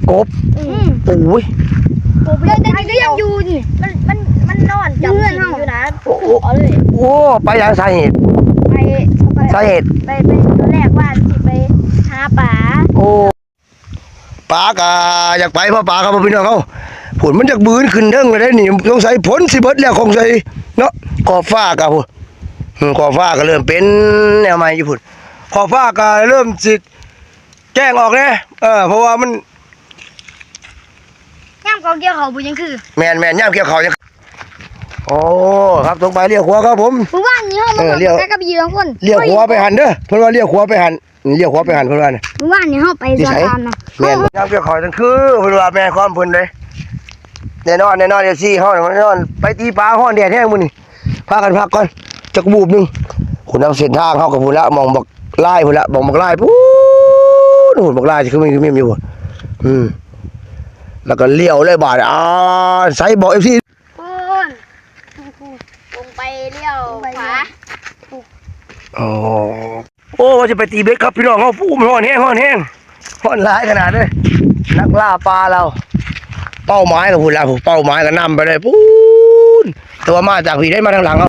กบโอ้ยกบเดินก็ยังอยู่นี่มันนอนจำสินอยู่นะเอาเลยโอ้ไปยังสาเหตุสาเหตุไปตอนแรกว่าสิไปหาปลาโอ้ปลากะอยากไปเพราะปลาครับพี่น้องเขาผลมันจากบืนขึ้นเด้งเลยได้นี่ต้องใส่ผลสิเบิดแล้วคงใส่เนาะขอบฟ้ากับพุ่นขอบฟ้าก็เริ่มเป็นแนวใหม่อยู่พุ่นขอบฟ้าก็เริ่มสิแจ้งออกเลยเพราะว่ามันย่ำกองเกี่ยวเขาบุยังคือแมนย่ำเกี่ยวเขายังโอ้ครับตรงไปเลี้ยวขวาครับผมว่านี่เขามาแค่กับยี2คนเลี้ยวขวาไปหันเด้อเพิ่นว่าเลี้ยวขวาไปหันเลี้ยวขวาไปหันเพิ่นว่าเนี่ยว่านี่เขาไปสวนตามนะแม่นย่ำเกี่ยวเขาทั้งคือเพิ่นว่าแม่ความเพิ่นเลยแน่นอนเดี๋ยวซี่เฮาแน่นอนไปตีปลาฮ้อนแดดแห้งมื้อนี้พากันพักก่อนจักบูบนึงคุณเอาเส้นทางเฮากับพุ่นละมองบักลายพุ่นละมองบักลายพู้นหุ่นบักลายคือมีอยู่แล้วก็เลี้ยวเลยบาดใส่บอก FC คุณลงไปเลี้ยวขวาโอ้ว่าจะไปตีเบ็ดครับพี่น้องเขาปูมันฮ้อนแห้งฮ้อนร้ายขนาดเลยนักล่าปลาเราเป้าหมายกับพุ่นละเป้าหมายก็นำไปเลยปูนแต่ว่ามาจากพี่ได้มาทางหลัง